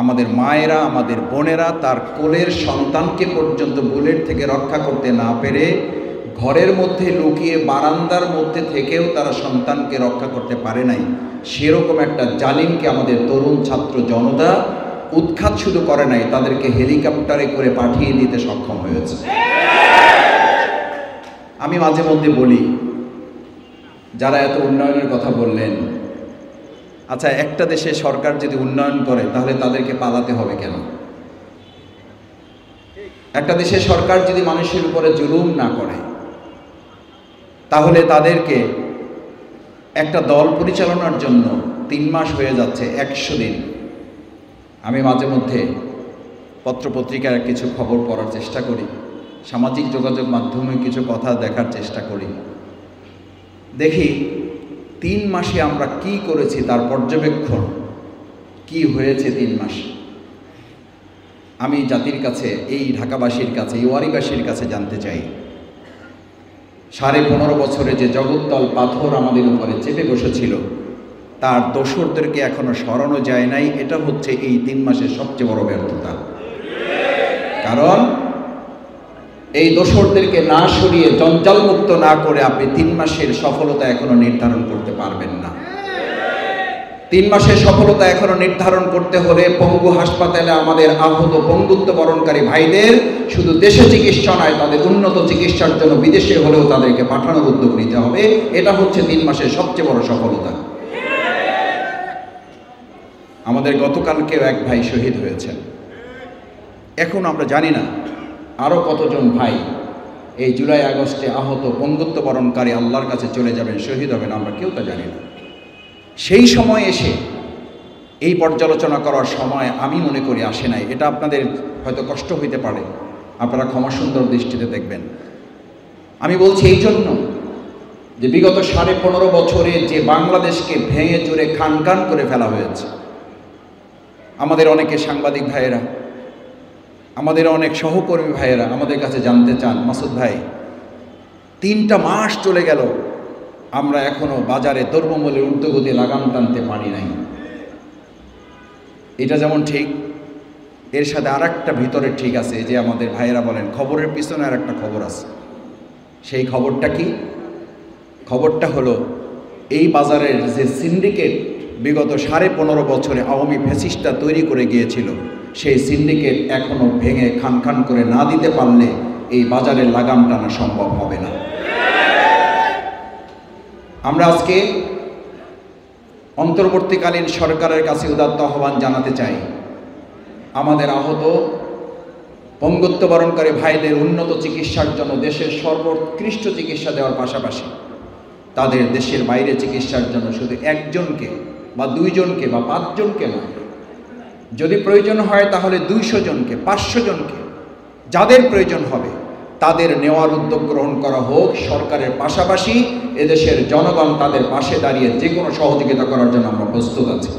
আমাদের মায়েরা, আমাদের বোনেরা তার কোলের সন্তানকে পর্যন্ত বুলেট থেকে রক্ষা করতে না পেরে ঘরের মধ্যে লুকিয়ে বারান্দার মধ্যে থেকেও তারা সন্তানকে রক্ষা করতে পারে নাই। সেরকম একটা জালিমকে আমাদের তরুণ ছাত্র জনতা উৎখাত শুধু করে নাই, তাদেরকে হেলিকপ্টারে করে পাঠিয়ে দিতে সক্ষম হয়েছে। আমি মাঝে মধ্যে বলি, যারা এত উন্নয়নের কথা বললেন, আচ্ছা একটা দেশে সরকার যদি উন্নয়ন করে তাহলে তাদেরকে পালাতে হবে কেন? একটা দেশে সরকার যদি মানুষের উপরে জুলুম না করে তাহলে তাদেরকে একটা দল পরিচালনার জন্য 3 মাস হয়ে যাচ্ছে, 100 দিন। আমি মাঝে মধ্যে পত্রপত্রিকার কিছু খবর পড়ার চেষ্টা করি, সামাজিক যোগাযোগ মাধ্যমে কিছু কথা দেখার চেষ্টা করি, দেখি 3 মাসে আমরা কি করেছি তার পর্যবেক্ষণ কি হয়েছে 3 মাসে। আমি জাতির কাছে, এই ঢাকাবাসীর কাছে, এই ওয়ারীবাসীর কাছে জানতে চাই, 15.5 বছরে যে জগদ্দল পাথর আমাদের উপরে চেপে বসেছিল তার দোসরদেরকে এখনো সরানো যায় নাই। এটা হচ্ছে এই 3 মাসের সবচেয়ে বড় ব্যর্থতা। কারণ এই দোসরদেরকে না সরিয়ে, জঞ্জালমুক্ত না করে আপনি 3 মাসের সফলতা এখনো নির্ধারণ করতে পারবেন না। 3 মাসের সফলতা এখনো নির্ধারণ করতে হলে পঙ্গু হাসপাতালে আমাদের আহত পঙ্গুত্ব বরণকারী ভাইদের শুধু দেশে চিকিৎসা নয়, তাদের উন্নত চিকিৎসার জন্য বিদেশে হলেও তাদেরকে পাঠানোর উদ্যোগ নিতে হবে। এটা হচ্ছে 3 মাসের সবচেয়ে বড় সফলতা। আমাদের গতকালকেও এক ভাই শহীদ হয়েছেন। এখন আমরা জানি না আরও কতজন ভাই এই জুলাই আগস্টে আহত পঙ্গুত্ব বরণকারী আল্লাহর কাছে চলে যাবেন, শহীদ হবেন, আমরা কেউ তা জানি না। সেই সময় এসে এই পর্যালোচনা করার সময় আমি মনে করি আসে নাই। এটা আপনাদের হয়তো কষ্ট হইতে পারে, আপনারা ক্ষমা সুন্দর দৃষ্টিতে দেখবেন। আমি বলছি এই জন্য যে বিগত 15.5 বছরে যে বাংলাদেশকে ভেঙে চুরে খান খান করে ফেলা হয়েছে, আমাদের অনেকে সাংবাদিক ভাইয়েরা, আমাদের অনেক সহকর্মী ভাইয়েরা আমাদের কাছে জানতে চান, মাসুদ ভাই 3টা মাস চলে গেল, আমরা এখনো বাজারে দ্রব্যমূল্যের ঊর্ধ্বগতি লাগাম টানতে পারি নাই। এটা যেমন ঠিক, এর সাথে আরেকটা ভিতরে ঠিক আছে, যে আমাদের ভাইয়েরা বলেন খবরের পিছনে আর একটা খবর আছে। সেই খবরটা কি? খবরটা হলো এই বাজারের যে সিন্ডিকেট বিগত 15.5 বছরে আওয়ামী ফ্যাসিস্টরা তৈরি করে গিয়েছিল, সেই সিন্ডিকেট এখনো ভেঙে খান খান করে না দিতে পারলে এই বাজারের লাগাম টানা সম্ভব হবে না। আমরা আজকে অন্তর্বর্তীকালীন সরকারের কাছে উদাত্ত আহ্বান জানাতে চাই, আমাদের আহত পঙ্গুত্ব বরণকারী ভাইদের উন্নত চিকিৎসার জন্য দেশের সর্বোৎকৃষ্ট চিকিৎসা দেওয়ার পাশাপাশি তাদের দেশের বাইরে চিকিৎসার জন্য শুধু 1 জনকে বা 2 জনকে বা 5 জনকে নয়, যদি প্রয়োজন হয় তাহলে 200 জনকে, 500 জনকে, যাদের প্রয়োজন হবে তাদের নেওয়ার উদ্যোগ গ্রহণ করা হোক। সরকারের পাশাপাশি এদেশের জনগণ তাদের পাশে দাঁড়িয়ে যে কোনো সহযোগিতা করার জন্য আমরা প্রস্তুত আছি।